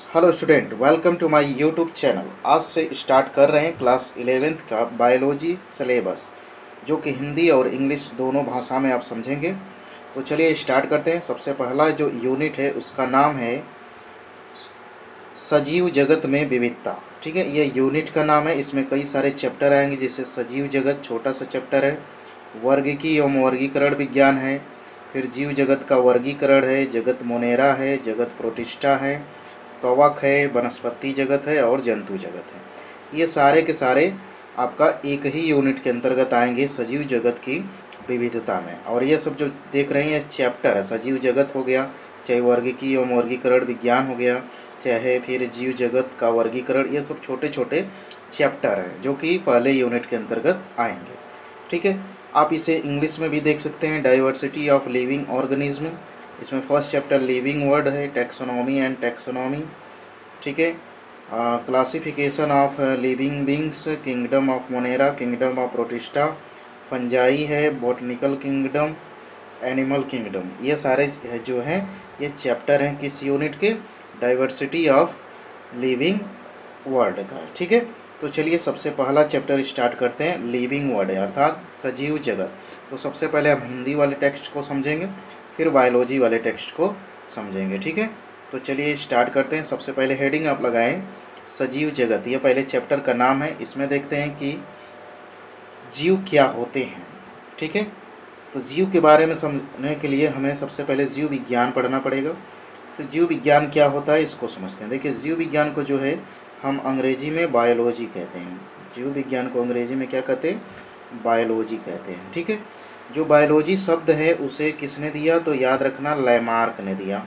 Hello student, welcome to my YouTube channel. आज से start कर रहे हैं क्लास 11th का बायोलॉजी सिलेबस, जो कि हिंदी और इंग्लिश दोनों भाषा में आप समझेंगे। तो चलिए स्टार्ट करते हैं। सबसे पहला जो यूनिट है उसका नाम है सजीव जगत में विविधता। ठीक है, ये यूनिट का नाम है। इसमें कई सारे चैप्टर आएंगे, जैसे सजीव जगत छोटा सा चैप्टर है, वर्गीकी एवं वर्गीकरण विज्ञान है, फिर जीव जगत का वर्गीकरण है, जगत मोनेरा है, जगत प्रोटिस्टा है, कवक है, वनस्पति जगत है और जंतु जगत है। ये सारे के सारे आपका एक ही यूनिट के अंतर्गत आएंगे, सजीव जगत की विविधता में। और ये सब जो देख रहे हैं चैप्टर है, सजीव जगत हो गया, चाहे वर्गीकी एवं वर्गीकरण विज्ञान हो गया, चाहे फिर जीव जगत का वर्गीकरण, ये सब छोटे छोटे चैप्टर हैं जो कि पहले यूनिट के अंतर्गत आएंगे। ठीक है, आप इसे इंग्लिश में भी देख सकते हैं, डाइवर्सिटी ऑफ लिविंग ऑर्गेनिज्म। इसमें फर्स्ट चैप्टर लिविंग वर्ड है, टैक्सोनॉमी एंड टैक्सोनॉमी। ठीक है, classification of living beings, kingdom of Monera, kingdom of protista, fungi है, बॉटनिकल किंगडम, एनिमल किंगडम। ये सारे जो हैं ये चैप्टर हैं किस यूनिट के, डाइवर्सिटी ऑफ लिविंग वर्ल्ड का। ठीक है, तो चलिए सबसे पहला चैप्टर स्टार्ट करते हैं। लिविंग वर्ल्ड अर्थात सजीव जगत। तो सबसे पहले हम हिंदी वाले टेक्स्ट को समझेंगे, फिर बायोलॉजी वाले टेक्स्ट को समझेंगे। ठीक है, तो चलिए स्टार्ट करते हैं। सबसे पहले हेडिंग आप लगाएं सजीव जगत, ये पहले चैप्टर का नाम है। इसमें देखते हैं कि जीव क्या होते हैं। ठीक है, तो जीव के बारे में समझने के लिए हमें सबसे पहले जीव विज्ञान पढ़ना पड़ेगा। तो जीव विज्ञान क्या होता है इसको समझते हैं। देखिए, जीव विज्ञान को जो है हम अंग्रेजी में बायोलॉजी कहते हैं। जीव विज्ञान को अंग्रेजी में क्या कहते हैं, बायोलॉजी कहते हैं। ठीक है, जो बायोलॉजी शब्द है उसे किसने दिया, तो याद रखना लैमार्क ने दिया।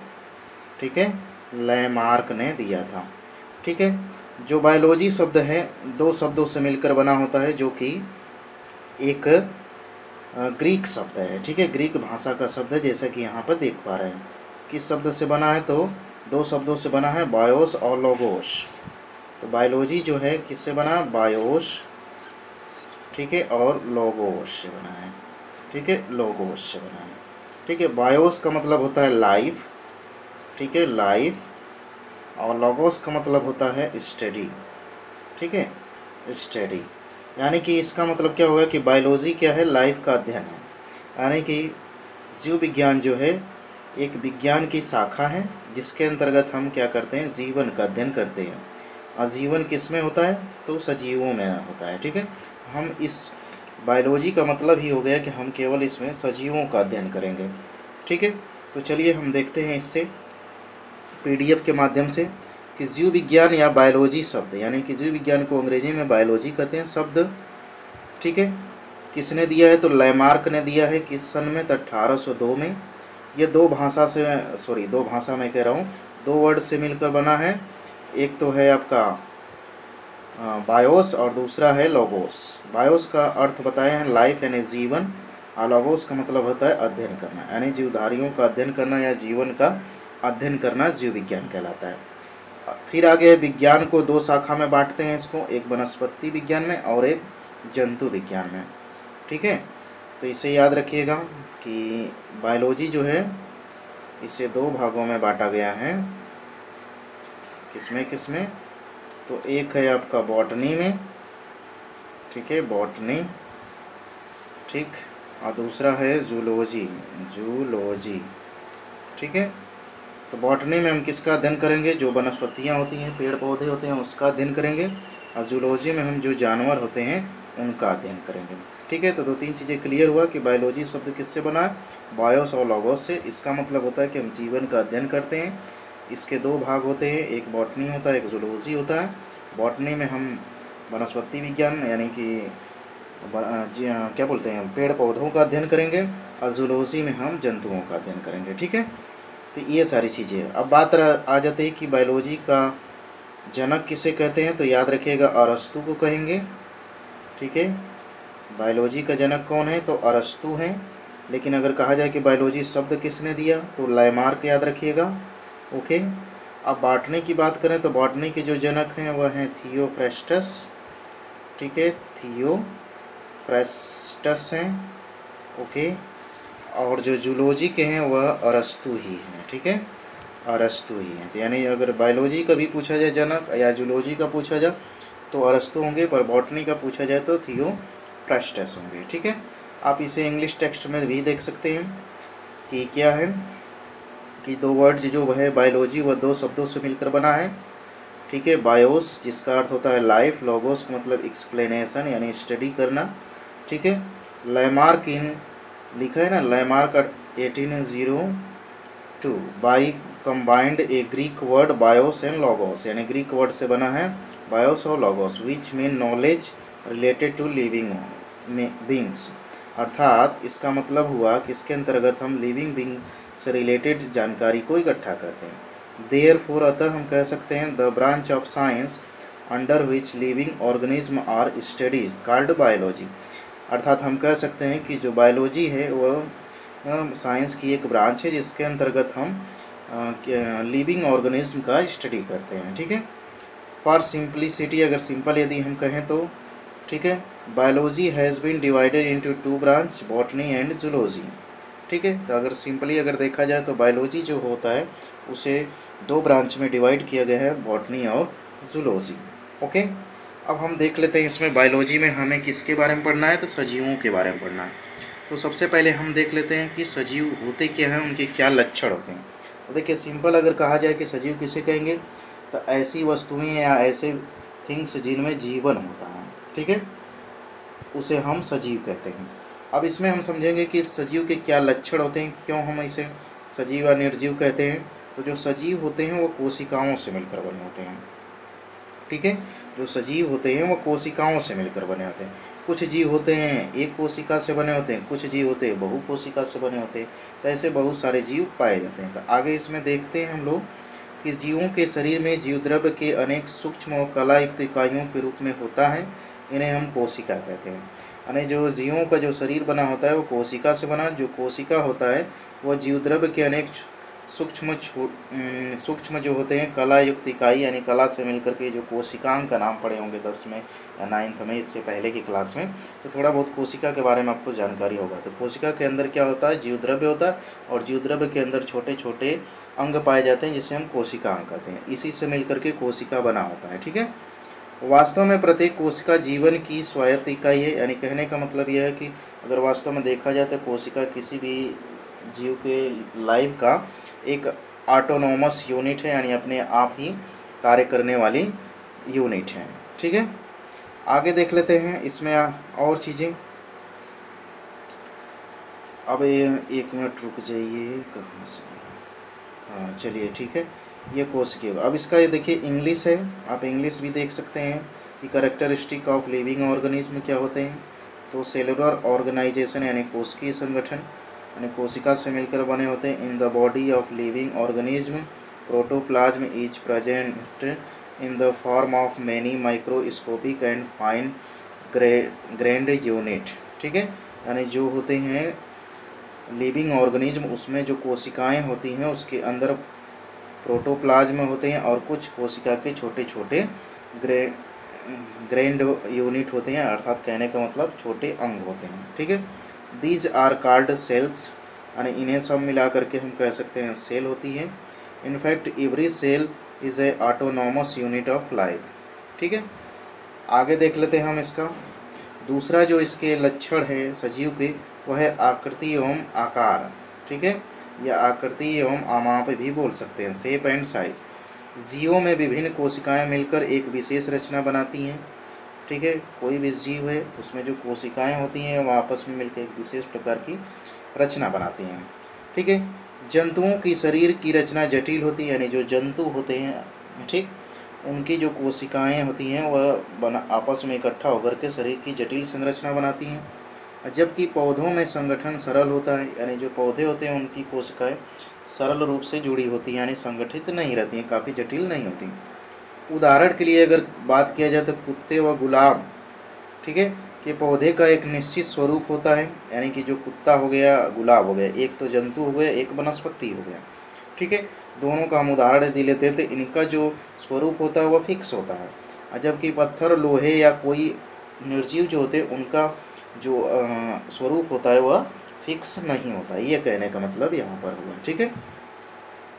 ठीक है, लैमार्क ने दिया था। ठीक है, जो बायोलॉजी शब्द है दो शब्दों से मिलकर बना होता है, जो कि एक ग्रीक शब्द है। ठीक है, ग्रीक भाषा का शब्द है, जैसा कि यहाँ पर देख पा रहे हैं। किस शब्द से बना है, तो दो शब्दों से बना है, बायोस और लोगोस। तो बायोलॉजी जो है किससे बना, बायोस, ठीक है, और लोगोस से बना है। ठीक है, लोगोस से बना है। ठीक है, बायोस का मतलब होता है लाइफ, ठीक है, लाइफ, और लोगोस का मतलब होता है स्टडी। ठीक है, स्टडी, यानी कि इसका मतलब क्या होगा कि बायोलॉजी क्या है, लाइफ का अध्ययन है। यानी कि जीव विज्ञान जो है एक विज्ञान की शाखा है, जिसके अंतर्गत हम क्या करते हैं, जीवन का अध्ययन करते हैं। और जीवन किस में होता है, तो सजीवों में होता है। ठीक है, हम इस बायोलॉजी का मतलब ही हो गया कि हम केवल इसमें सजीवों का अध्ययन करेंगे। ठीक है, तो चलिए हम देखते हैं इससे पीडीएफ के माध्यम से कि जीव विज्ञान या बायोलॉजी शब्द, यानी कि जीव विज्ञान को अंग्रेजी में बायोलॉजी कहते हैं शब्द। ठीक है, किसने दिया है, तो लैमार्क ने दिया है। किस सन में, तो 1802 में। ये दो भाषा में कह रहा हूँ, दो वर्ड से मिलकर बना है। एक तो है आपका बायोस और दूसरा है लोगोस। बायोस का अर्थ बताए हैं लाइफ यानी जीवन, और लोगोस का मतलब होता है अध्ययन करना, यानी जीवधारियों का अध्ययन करना या जीवन का अध्ययन करना जीव विज्ञान कहलाता है। फिर आगे विज्ञान को दो शाखा में बांटते हैं इसको, एक वनस्पति विज्ञान में और एक जंतु विज्ञान में। ठीक है, तो इसे याद रखिएगा कि बायोलॉजी जो है इसे दो भागों में बांटा गया है। किसमें किसमें, तो एक है आपका बॉटनी में, ठीक है, बॉटनी, ठीक, और दूसरा है जूलॉजी, जूलॉजी। ठीक है, तो बॉटनी में हम किसका अध्ययन करेंगे, जो वनस्पतियाँ होती हैं, पेड़ पौधे होते हैं, उसका अध्ययन करेंगे। और जूलॉजी में हम जो जानवर होते हैं उनका अध्ययन करेंगे। ठीक है, तो दो तीन चीज़ें क्लियर हुआ कि बायोलॉजी शब्द किससे बना है, बायोस और लोगोस से। इसका मतलब होता है कि हम जीवन का अध्ययन करते हैं। इसके दो भाग होते हैं, एक बॉटनी होता है, एक जूलॉजी होता है। बॉटनी में हम वनस्पति विज्ञान यानी कि क्या बोलते हैं, पेड़ पौधों का अध्ययन करेंगे, और जूलॉजी में हम जंतुओं का अध्ययन करेंगे। ठीक है, तो ये सारी चीज़ें हैं। अब बात आ जाती है कि बायोलॉजी का जनक किसे कहते हैं, तो याद रखिएगा अरस्तु को कहेंगे। ठीक है, बायोलॉजी का जनक कौन है, तो अरस्तु हैं। लेकिन अगर कहा जाए कि बायोलॉजी शब्द किसने दिया, तो लैमार्क याद रखिएगा। ओके, अब बॉटनी की बात करें तो बॉटनी के जो जनक हैं वह हैं थियोफ्रेस्टस। ठीक है, थियोफ्रेस्टस हैं। ओके, और जो जूलॉजी के हैं वह अरस्तु ही हैं। ठीक है, अरस्तु ही हैं। तो यानी अगर बायोलॉजी का भी पूछा जाए जनक या जूलॉजी का पूछा जाए तो अरस्तु होंगे, पर बॉटनी का पूछा जाए तो थियोफ्रास्टस होंगे। ठीक है, आप इसे इंग्लिश टेक्स्ट में भी देख सकते हैं कि क्या है कि दो वर्ड जो है बायोलॉजी वह दो शब्दों से मिलकर बना है। ठीक है, बायोस जिसका अर्थ होता है लाइफ, लोगोस का मतलब एक्सप्लेनेशन यानी स्टडी करना। ठीक है, लैमार्क इन लिखा है ना, Lamarck 1802 by combined a Greek word bios and logos, यानी ग्रीक वर्ड से बना है बायोस और logos, which mean knowledge related to living beings. अर्थात इसका मतलब हुआ कि इसके अंतर्गत हम लिविंग बींग से रिलेटेड जानकारी को इकट्ठा करते हैं। देयरफॉर अतः हम कह सकते हैं the branch of science under which living organism are studies called biology. अर्थात हम कह सकते हैं कि जो बायोलॉजी है वह साइंस की एक ब्रांच है जिसके अंतर्गत हम लिविंग ऑर्गेनिज्म का स्टडी करते हैं। ठीक है, फॉर सिंपलिसिटी अगर सिंपल यदि हम कहें तो ठीक है, biology has been divided into two branch, botany and zoology. ठीक है, तो अगर सिंपली अगर देखा जाए तो बायोलॉजी जो होता है उसे दो ब्रांच में डिवाइड किया गया है, बॉटनी और जूलॉजी। ओके, अब हम देख लेते हैं इसमें बायोलॉजी में हमें किसके बारे में पढ़ना है, तो सजीवों के बारे में पढ़ना है। तो सबसे पहले हम देख लेते हैं कि सजीव होते क्या हैं, उनके क्या लक्षण होते हैं। तो देखिए सिंपल अगर कहा जाए कि सजीव किसे कहेंगे, तो ऐसी वस्तुएं या ऐसे थिंग्स जिनमें जीवन होता है। ठीक है, उसे हम सजीव कहते हैं। अब इसमें हम समझेंगे कि सजीव के क्या लक्षण होते हैं, क्यों हम इसे सजीव या निर्जीव कहते हैं। तो जो सजीव होते हैं वो कोशिकाओं से मिलकर बने होते हैं। ठीक है, जो सजीव होते हैं वो कोशिकाओं से मिलकर बने होते हैं। कुछ जीव होते हैं एक कोशिका से बने होते हैं, कुछ जीव होते हैं बहु कोशिका से बने होते हैं। तो ऐसे बहुत सारे जीव पाए जाते हैं। तो आगे इसमें देखते हैं हम लोग कि जीवों के शरीर में जीवद्रव्य के अनेक सूक्ष्म और कलायुक्त इकाइयों के रूप में होता है, इन्हें हम कोशिका कहते हैं। यानी जो जीवों का जो शरीर बना होता है वो कोशिका से बना, जो कोशिका होता है वह जीवद्रव्य के अनेक सूक्ष्म जो होते हैं कलायुक्त इकाई, यानी कला से मिलकर के जो कोशिकांग का नाम पढ़े होंगे 10 में या 9th में, इससे पहले की क्लास में, तो थोड़ा बहुत कोशिका के बारे में आपको जानकारी होगा। तो कोशिका के अंदर क्या होता है, जीवद्रव्य होता है, और जीवद्रव्य के अंदर छोटे छोटे अंग पाए जाते हैं जिसे हम कोशिकांग कहते हैं। इसी से मिलकर के कोशिका बना होता है। ठीक है, वास्तव में प्रत्येक कोशिका जीवन की स्वायत्त इकाई है। यानी कहने का मतलब यह है कि अगर वास्तव में देखा जाए तो कोशिका किसी भी जीव के लाइफ का एक ऑटोनोमस यूनिट है, यानी अपने आप ही कार्य करने वाली यूनिट है। ठीक है, आगे देख लेते हैं इसमें और चीज़ें। अब एक मिनट रुक जाइए, कहाँ से, हाँ चलिए ठीक है, ये कोशिका। अब इसका ये देखिए इंग्लिश है, आप इंग्लिश भी देख सकते हैं कि कैरेक्टरिस्टिक ऑफ लिविंग ऑर्गेनिज्म क्या होते हैं। तो सेलुलर ऑर्गेनाइजेशन यानी कोशिकीय संगठन, यानी कोशिका से मिलकर बने होते हैं। इन the body of living organism protoplasm is present in the form of many microscopic and fine grand unit. ठीक है, यानी जो होते हैं लिविंग ऑर्गेनिज्म उसमें जो कोशिकाएं होती हैं उसके अंदर प्रोटोप्लाज्म होते हैं और कुछ कोशिका के छोटे छोटे ग्रेन्ड यूनिट होते हैं, अर्थात कहने का मतलब छोटे अंग होते हैं। ठीक है, दीज आर कॉल्ड सेल्स, यानी इन्हें सब मिला करके हम कह सकते हैं सेल होती है। In fact every cell is a autonomous unit of life. ठीक है, आगे देख लेते हैं हम इसका दूसरा जो इसके लक्षण है सजीव के, वह है आकृति एवं आकार। ठीक है, या आकृति एवं आमाप भी बोल सकते हैं, शेप एंड साइज। जीवों में विभिन्न कोशिकाएं मिलकर एक विशेष रचना बनाती हैं। ठीक है, कोई भी जीव है उसमें जो कोशिकाएं होती हैं वह आपस में मिलकर एक विशेष प्रकार की रचना बनाती हैं। ठीक है, जंतुओं की शरीर की रचना जटिल होती है, यानी जो जंतु होते हैं ठीक, उनकी जो कोशिकाएं होती हैं वह आपस में इकट्ठा होकर के शरीर की जटिल संरचना बनाती हैं। जबकि पौधों में संगठन सरल होता है, यानी जो पौधे होते हैं उनकी कोशिकाएं सरल रूप से जुड़ी होती हैं, यानी संगठित नहीं रहती हैं, काफ़ी जटिल नहीं होती। उदाहरण के लिए अगर बात किया जाए तो कुत्ते व गुलाब, ठीक है, कि पौधे का एक निश्चित स्वरूप होता है, यानी कि जो कुत्ता हो गया गुलाब हो गया, एक तो जंतु हो गया एक वनस्पति हो गया। ठीक है, दोनों का हम उदाहरण दे लेते हैं तो इनका जो स्वरूप होता है वह फिक्स होता है, जबकि पत्थर लोहे या कोई निर्जीव जो होते हैं उनका जो स्वरूप होता है वह फिक्स नहीं होता। ये कहने का मतलब यहाँ पर हुआ। ठीक है,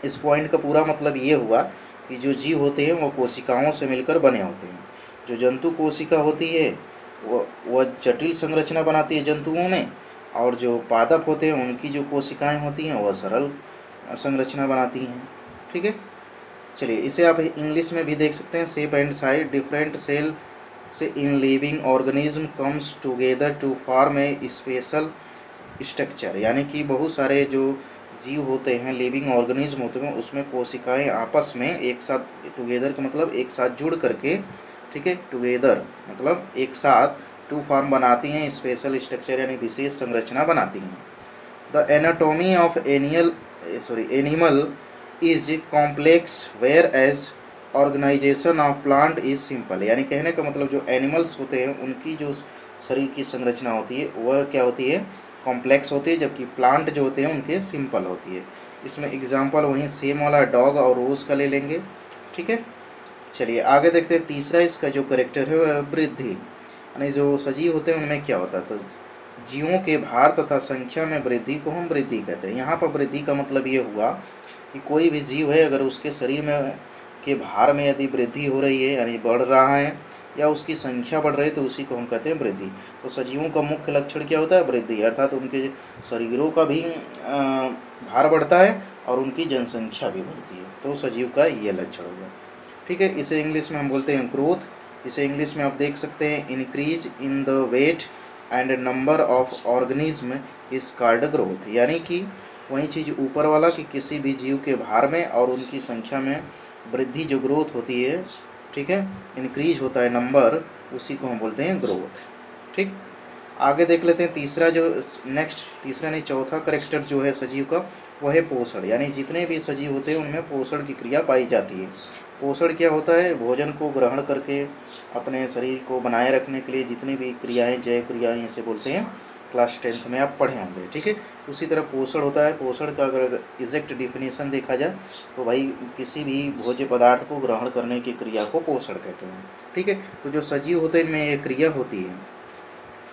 इस पॉइंट का पूरा मतलब ये हुआ कि जो जीव होते हैं वो कोशिकाओं से मिलकर बने होते हैं। जो जंतु कोशिका होती है वह जटिल संरचना बनाती है जंतुओं में, और जो पादप होते हैं उनकी जो कोशिकाएं होती हैं वह सरल संरचना बनाती हैं। ठीक है, चलिए इसे आप इंग्लिश में भी देख सकते हैं। Shape and size different cell से in living organism comes together to form a special structure, यानी कि बहुत सारे जो जीव होते हैं, लिविंग ऑर्गेनिज्म होते हैं, उसमें कोशिकाएं आपस में एक साथ, टुगेदर का मतलब एक साथ जुड़ करके, ठीक है, टुगेदर मतलब एक साथ, टू फॉर्म बनाती हैं, स्पेशल स्ट्रक्चर यानी विशेष संरचना बनाती हैं। The anatomy of animal is complex whereas organisation of plant is simple, यानी कहने का मतलब जो एनिमल्स होते हैं उनकी जो शरीर की संरचना होती है वह क्या होती है, कॉम्प्लेक्स होती है, जबकि प्लांट जो होते हैं उनके सिंपल होती है। इसमें एग्जांपल वहीं सेम वाला डॉग और रोज़ का ले लेंगे। ठीक है, चलिए आगे देखते हैं। तीसरा इसका जो करेक्टर है वह वृद्धि, यानी जो सजीव होते हैं उनमें क्या होता है, तो जीवों के भार तथा संख्या में वृद्धि को हम वृद्धि कहते हैं। यहाँ पर वृद्धि का मतलब ये हुआ कि कोई भी जीव है अगर उसके शरीर में के भार में यदि वृद्धि हो रही है, यानी बढ़ रहा है या उसकी संख्या बढ़ रही है, तो उसी को हम कहते हैं वृद्धि। तो सजीवों का मुख्य लक्षण क्या होता है, वृद्धि, अर्थात उनके शरीरों का भी भार बढ़ता है और उनकी जनसंख्या भी बढ़ती है, तो सजीव का ये लक्षण होगा। ठीक है, इसे इंग्लिश में हम बोलते हैं ग्रोथ। इसे इंग्लिश में आप देख सकते हैं increase in the weight and number of organism is called growth, यानी कि वही चीज़ ऊपर वाला कि किसी भी जीव के भार में और उनकी संख्या में वृद्धि जो ग्रोथ होती है, ठीक है, इंक्रीज होता है नंबर, उसी को हम बोलते हैं ग्रोथ। ठीक, आगे देख लेते हैं तीसरा जो तीसरा नहीं चौथा करेक्टर जो है सजीव का, वह है पोषण, यानी जितने भी सजीव होते हैं उनमें पोषण की क्रिया पाई जाती है। पोषण क्या होता है, भोजन को ग्रहण करके अपने शरीर को बनाए रखने के लिए जितनी भी क्रियाएं, जैव क्रियाएं इसे बोलते हैं, क्लास 10th में आप पढ़े होंगे। ठीक है, उसी तरह पोषण होता है। पोषण का अगर एग्जैक्ट डिफिनीशन देखा जाए तो भाई किसी भी भोज्य पदार्थ को ग्रहण करने की क्रिया को पोषण कहते हैं। ठीक है, तो जो सजीव होते हैं इनमें ये क्रिया होती है।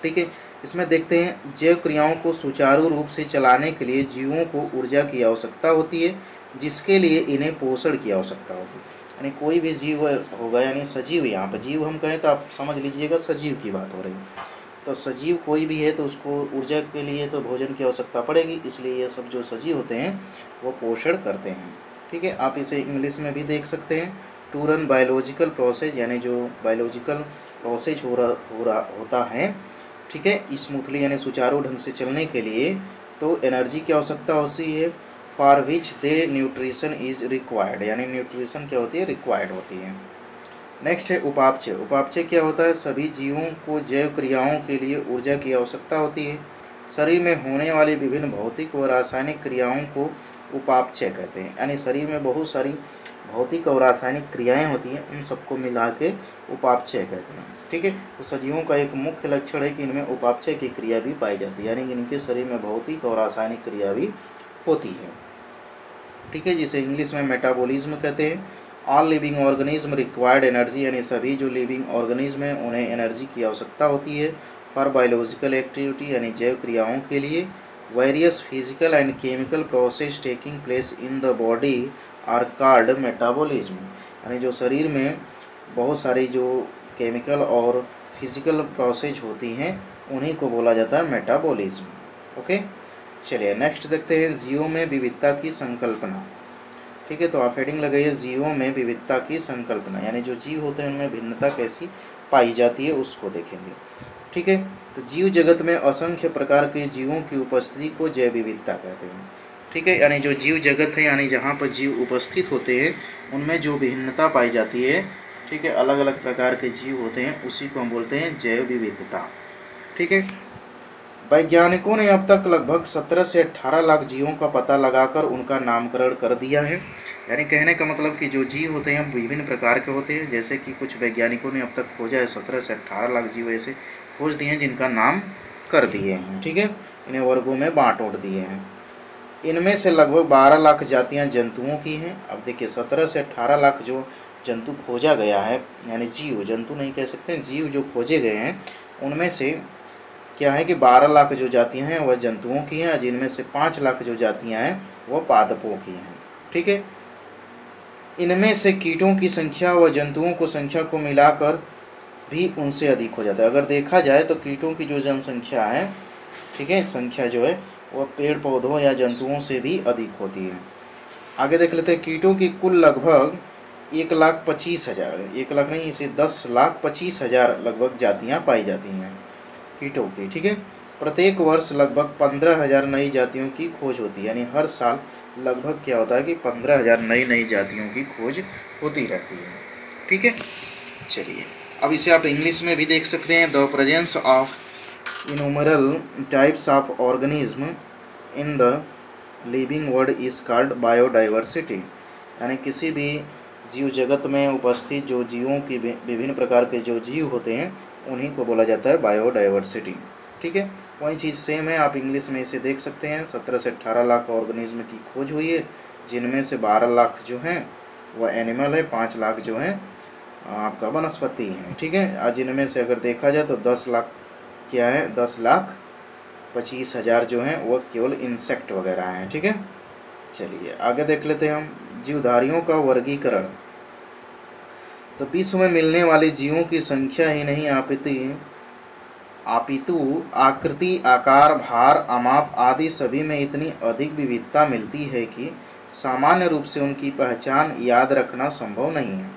ठीक है, इसमें देखते हैं जैव क्रियाओं को सुचारू रूप से चलाने के लिए जीवों को ऊर्जा की आवश्यकता होती है, जिसके लिए इन्हें पोषण की आवश्यकता होती है। यानी कोई भी जीव होगा, यानी सजीव, यहाँ पर जीव हम कहें तो आप समझ लीजिएगा सजीव की बात हो रही है। तो सजीव कोई भी है तो उसको ऊर्जा के लिए तो भोजन की आवश्यकता पड़ेगी, इसलिए ये सब जो सजीव होते हैं वो पोषण करते हैं। ठीक है, आप इसे इंग्लिश में भी देख सकते हैं, टू रन बायोलॉजिकल प्रोसेस, यानी जो बायोलॉजिकल प्रोसेस होता है, ठीक है, स्मूथली यानी सुचारू ढंग से चलने के लिए तो एनर्जी की आवश्यकता होती है, for which they nutrition is required, यानी न्यूट्रिशन क्या होती है, रिक्वायर्ड होती है। नेक्स्ट है उपापचय। उपापचय क्या होता है, सभी जीवों को जैव क्रियाओं के लिए ऊर्जा की आवश्यकता होती है। शरीर में होने वाली विभिन्न भौतिक व रासायनिक क्रियाओं को उपापचय कहते हैं, यानी शरीर में बहुत सारी भौतिक और रासायनिक क्रियाएं होती हैं, उन सबको मिला के उपापचय कहते हैं। ठीक है, तो सजीवों का एक मुख्य लक्षण है कि इनमें उपापचय की क्रिया भी पाई जाती है, यानी कि इनके शरीर में भौतिक और रासायनिक क्रिया भी होती है। ठीक है, जिसे इंग्लिश में मेटाबॉलिज्म कहते हैं। All living organism required energy, यानी सभी जो लिविंग ऑर्गेनिज्म हैं उन्हें एनर्जी की आवश्यकता होती है फॉर बायोलॉजिकल एक्टिविटी, यानी जैव क्रियाओं के लिए। Various physical and chemical process taking place in the body are called metabolism, यानी जो शरीर में बहुत सारी जो केमिकल और फिजिकल प्रोसेस होती हैं उन्हीं को बोला जाता है मेटाबॉलिज्म। ओके, चलिए नेक्स्ट देखते हैं जीवों में विविधता की संकल्पना। ठीक है, तो आप हेडिंग लगाइए जीवों में विविधता की संकल्पना, यानी जो जीव होते हैं उनमें भिन्नता कैसी पाई जाती है उसको देखेंगे। ठीक है, तो जीव जगत में असंख्य प्रकार के जीवों की उपस्थिति को जैव विविधता कहते हैं। ठीक है, यानी जो जीव जगत है, यानी जहाँ पर जीव उपस्थित होते हैं उनमें जो भिन्नता पाई जाती है, ठीक है, अलग अलग प्रकार के जीव होते हैं, उसी को हम बोलते हैं जैव विविधता। ठीक है, वैज्ञानिकों ने अब तक लगभग 17 से 18 लाख जीवों का पता लगाकर उनका नामकरण कर दिया है। यानी कहने का मतलब कि जो जीव होते हैं विभिन्न प्रकार के होते हैं, जैसे कि कुछ वैज्ञानिकों ने अब तक खोजा है 17 से 18 लाख जीव ऐसे खोज दिए हैं जिनका नाम कर दिए हैं। ठीक है, इन्हें वर्गों में बांट उड़ दिए हैं। इनमें से लगभग 12 लाख जातियाँ जंतुओं की हैं। अब देखिए 17 से 18 लाख जो जंतु खोजा गया है, यानी जीव, जंतु नहीं कह सकते हैं, जीव जो खोजे गए हैं उनमें से क्या है कि 12 लाख जो जातियाँ हैं वह जंतुओं की हैं, जिनमें से 5 लाख जो जातियाँ हैं वह पादपों की हैं। ठीक है। इनमें से कीटों की संख्या व जंतुओं को संख्या को मिलाकर भी उनसे अधिक हो जाता है। अगर देखा जाए तो कीटों की जो जनसंख्या है, ठीक है, संख्या जो है वह पेड़ पौधों या जंतुओं से भी अधिक होती है। आगे देख लेते हैं। कीटों की कुल लगभग 1,25,000, 1 लाख नहीं, इसे 10,25,000 लगभग जातियाँ पाई जाती हैं कीटों की, ठीक है। प्रत्येक वर्ष लगभग 15,000 नई जातियों की खोज होती है, यानी हर साल लगभग क्या होता है कि 15,000 नई नई जातियों की खोज होती रहती है, ठीक है। चलिए अब इसे आप इंग्लिश में भी देख सकते हैं। The presence of innumerable types of organism in the living world is called biodiversity, यानी किसी भी जीव जगत में उपस्थित जो जीवों की विभिन्न प्रकार के जो जीव होते हैं उन्हीं को बोला जाता है बायोडाइवर्सिटी, ठीक है। वही चीज़ सेम है, आप इंग्लिश में इसे देख सकते हैं। 17 से 18 लाख ऑर्गेनिज्म की खोज हुई है, जिनमें से 12 लाख जो हैं वह एनिमल है, 5 लाख जो हैं आपका वनस्पति है, ठीक है। जिनमें से अगर देखा जाए तो 10 लाख क्या है, 10,25,000 जो हैं वह केवल इंसेक्ट वगैरह हैं, ठीक है। चलिए आगे देख लेते हैं हम जीवधारियों का वर्गीकरण। तो विश्व में मिलने वाले जीवों की संख्या ही नहीं अपितु आकृति, आकार, भार, अमाप आदि सभी में इतनी अधिक विविधता मिलती है कि सामान्य रूप से उनकी पहचान याद रखना संभव नहीं है।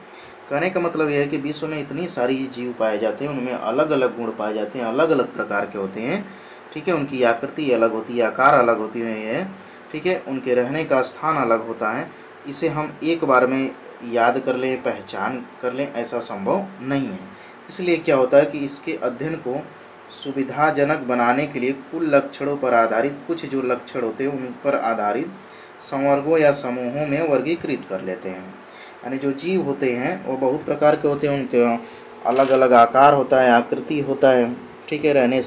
कहने का मतलब यह है कि विश्व में इतनी सारी जीव पाए जाते हैं, उनमें अलग अलग गुण पाए जाते हैं, अलग अलग प्रकार के होते हैं, ठीक है। उनकी आकृति अलग होती है, आकार अलग होती है, ठीक है। उनके रहने का स्थान अलग होता है। इसे हम एक बार में याद कर लें, पहचान कर लें, ऐसा संभव नहीं है। इसलिए क्या होता है कि इसके अध्ययन को सुविधाजनक बनाने के लिए कुल लक्षणों पर आधारित कुछ जो लक्षण होते हैं उन पर आधारित संवर्गों या समूहों में वर्गीकृत कर लेते हैं। यानी जो जीव होते हैं वो बहुत प्रकार के होते हैं, उनके अलग अलग आकार होता है, आकृति होता है, ठीक है, रहने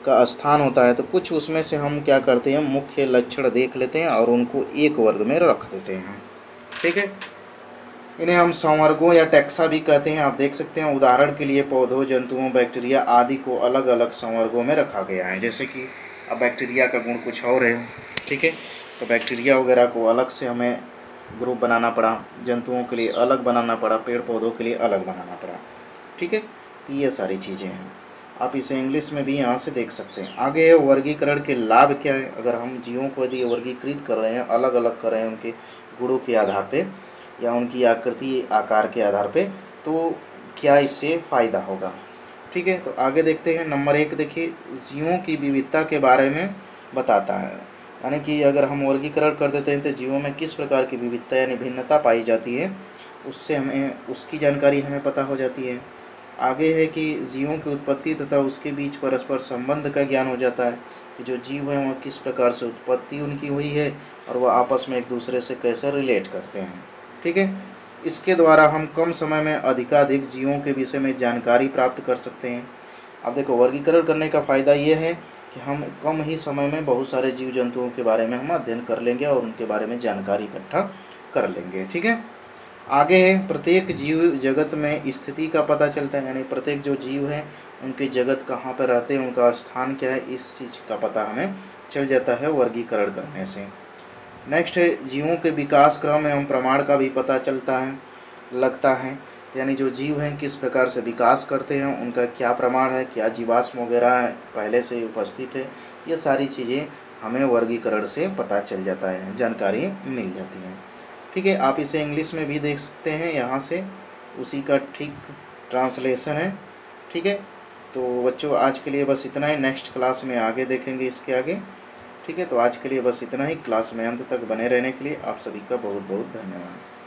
का स्थान होता है। तो कुछ उसमें से हम क्या करते हैं, मुख्य लक्षण देख लेते हैं और उनको एक वर्ग में रख देते हैं, ठीक है। इन्हें हम संवर्गों या टैक्सा भी कहते हैं। आप देख सकते हैं उदाहरण के लिए पौधों, जंतुओं, बैक्टीरिया आदि को अलग अलग संवर्गों में रखा गया है। जैसे कि अब बैक्टीरिया का गुण कुछ और है, ठीक है, तो बैक्टीरिया वगैरह को अलग से हमें ग्रुप बनाना पड़ा, जंतुओं के लिए अलग बनाना पड़ा, पेड़ पौधों के लिए अलग बनाना पड़ा, ठीक है। तो ये सारी चीज़ें हैं, आप इसे इंग्लिश में भी यहाँ से देख सकते हैं। आगे वर्गीकरण के लाभ क्या है। अगर हम जीवों को यदि वर्गीकृत कर रहे हैं, अलग अलग कर रहे हैं उनके गुणों के आधार पे या उनकी आकृति आकार के आधार पे, तो क्या इससे फ़ायदा होगा, ठीक है। तो आगे देखते हैं। नंबर 1 देखिए, जीवों की विविधता के बारे में बताता है, यानी कि अगर हम वर्गीकरण कर देते हैं तो जीवों में किस प्रकार की विविधता यानी भिन्नता पाई जाती है, उससे हमें उसकी जानकारी हमें पता हो जाती है। आगे है कि जीवों की उत्पत्ति तथा उसके बीच परस्पर संबंध का ज्ञान हो जाता है कि जो जीव हैं वह किस प्रकार से उत्पत्ति उनकी हुई है और वह आपस में एक दूसरे से कैसे रिलेट करते हैं, ठीक है। इसके द्वारा हम कम समय में अधिकाधिक जीवों के विषय में जानकारी प्राप्त कर सकते हैं। अब देखो वर्गीकरण करने का फ़ायदा ये है कि हम कम ही समय में बहुत सारे जीव जंतुओं के बारे में हम अध्ययन कर लेंगे और उनके बारे में जानकारी इकट्ठा कर लेंगे, ठीक है। आगे है प्रत्येक जीव जगत में स्थिति का पता चलता है, यानी प्रत्येक जो जीव हैं उनके जगत कहाँ पर रहते हैं, उनका स्थान क्या है, इस चीज़ का पता हमें चल जाता है वर्गीकरण करने से। नेक्स्ट है जीवों के विकास क्रम एवं प्रमाण का भी पता चलता है, लगता है, यानी जो जीव हैं किस प्रकार से विकास करते हैं, उनका क्या प्रमाण है, क्या जीवाश्म वगैरह पहले से उपस्थित है, ये सारी चीज़ें हमें वर्गीकरण से पता चल जाता है, जानकारी मिल जाती है, ठीक है। आप इसे इंग्लिश में भी देख सकते हैं, यहाँ से उसी का ठीक ट्रांसलेशन है, ठीक है। तो बच्चों आज के लिए बस इतना ही, नेक्स्ट क्लास में आगे देखेंगे इसके आगे, ठीक है। तो आज के लिए बस इतना ही। क्लास में अंत तक बने रहने के लिए आप सभी का बहुत बहुत धन्यवाद।